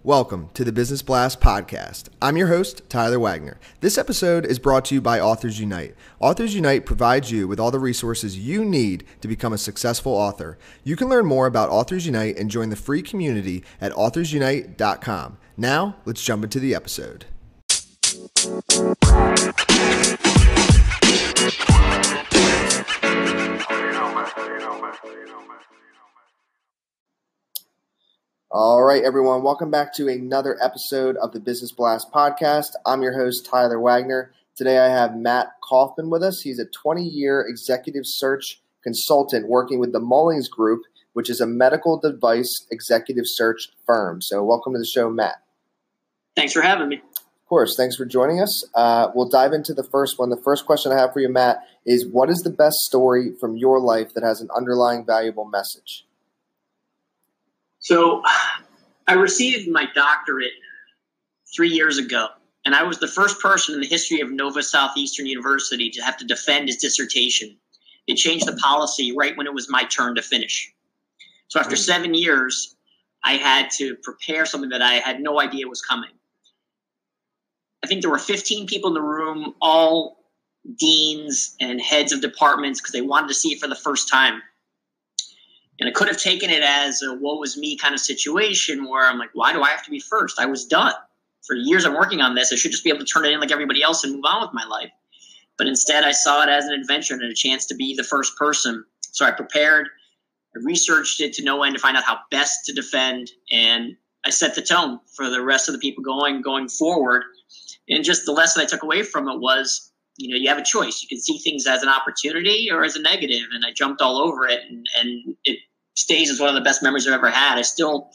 Welcome to the Business Blast podcast. I'm your host, Tyler Wagner. This episode is brought to you by Authors Unite. Authors Unite provides you with all the resources you need to become a successful author. You can learn more about Authors Unite and join the free community at authorsunite.com. Now, let's jump into the episode. All right, everyone. Welcome back to another episode of the Business Blast podcast. I'm your host, Tyler Wagner. Today I have Matt Kaufman with us. He's a 20-year executive search consultant working with the Mullings Group, which is a medical device executive search firm. So welcome to the show, Matt. Thanks for having me. Of course. Thanks for joining us. We'll dive into the first one. The first question I have for you, Matt, is what is the best story from your life that has an underlying valuable message? So I received my doctorate 3 years ago, and I was the first person in the history of Nova Southeastern University to have to defend his dissertation. They changed the policy right when it was my turn to finish. So after 7 years, I had to prepare something that I had no idea was coming. I think there were 15 people in the room, all deans and heads of departments, because they wanted to see it for the first time. And I could have taken it as a woe is me kind of situation where I'm like, why do I have to be first? I was done. For years I'm working on this. I should just be able to turn it in like everybody else and move on with my life. But instead I saw it as an adventure and a chance to be the first person. So I prepared, I researched it to no end to find out how best to defend. And I set the tone for the rest of the people going forward. And just the lesson I took away from it was, you have a choice. You can see things as an opportunity or as a negative. And I jumped all over it, and it stays as one of the best memories I've ever had. I still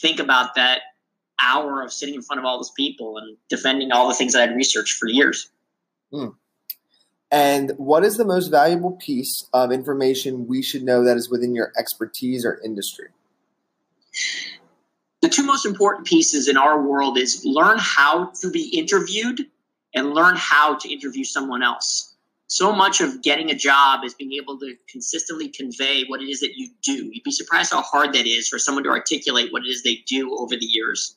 think about that hour of sitting in front of all those people and defending all the things that I'd researched for years. And what is the most valuable piece of information we should know that is within your expertise or industry? The two most important pieces in our world is learn how to be interviewed and learn how to interview someone else. So much of getting a job is being able to consistently convey what it is that you do. You'd be surprised how hard that is for someone to articulate what it is they do over the years.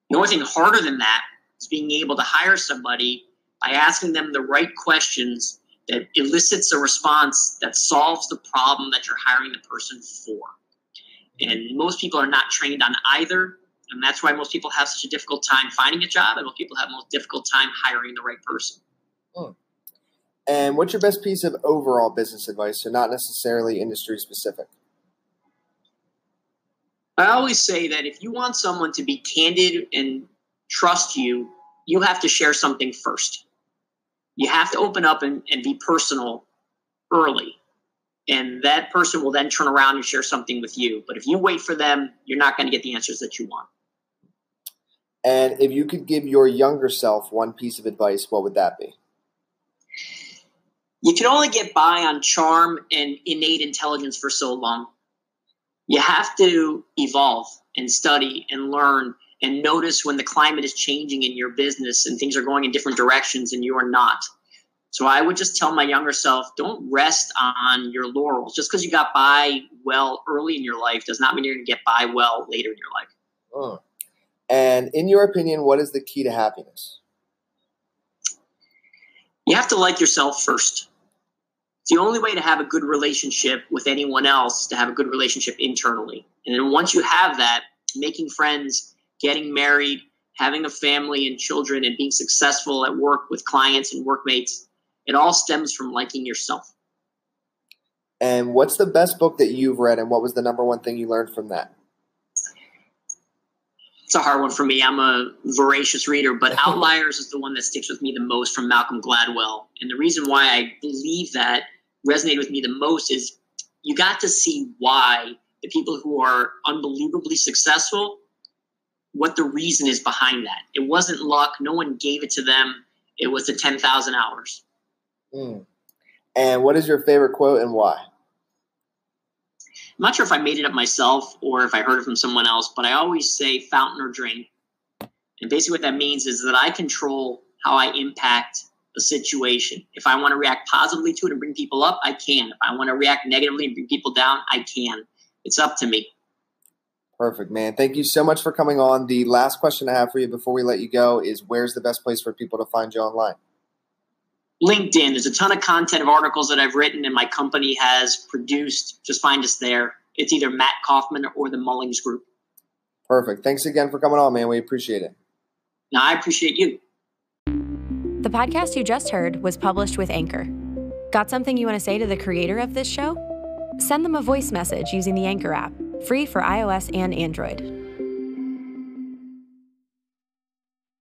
The only thing harder than that is being able to hire somebody by asking them the right questions that elicits a response that solves the problem that you're hiring the person for. And most people are not trained on either. And that's why most people have such a difficult time finding a job, and most people have the most difficult time hiring the right person. And what's your best piece of overall business advice, so not necessarily industry specific? I always say that if you want someone to be candid and trust you, you have to share something first. You have to open up and be personal early. And that person will then turn around and share something with you. But if you wait for them, you're not going to get the answers that you want. And if you could give your younger self one piece of advice, what would that be? You can only get by on charm and innate intelligence for so long. You have to evolve and study and learn and notice when the climate is changing in your business and things are going in different directions and you are not. So I would just tell my younger self, don't rest on your laurels. Just because you got by well early in your life does not mean you're going to get by well later in your life. And in your opinion, what is the key to happiness? You have to like yourself first. It's the only way to have a good relationship with anyone else, to have a good relationship internally. And then once you have that, making friends, getting married, having a family and children, and being successful at work with clients and workmates, it all stems from liking yourself. And what's the best book that you've read, and what was the number one thing you learned from that? It's a hard one for me. I'm a voracious reader, but Outliers is the one that sticks with me the most from Malcolm Gladwell. And the reason why I believe that resonated with me the most is you got to see why the people who are unbelievably successful, what the reason is behind that. It wasn't luck. No one gave it to them. It was the 10,000 hours. And what is your favorite quote and why? I'm not sure if I made it up myself or if I heard it from someone else, but I always say fountain or drain. And basically what that means is that I control how I impact a situation. If I want to react positively to it and bring people up, I can. If I want to react negatively and bring people down, I can. It's up to me. Perfect, man. Thank you so much for coming on. The last question I have for you before we let you go is, where's the best place for people to find you online? LinkedIn. There's a ton of content of articles that I've written and my company has produced. Just find us there. It's either Matt Kaufman or the Mullings Group. Perfect. Thanks again for coming on, man. We appreciate it. Now, I appreciate you. The podcast you just heard was published with Anchor. Got something you want to say to the creator of this show? Send them a voice message using the Anchor app, free for iOS and Android.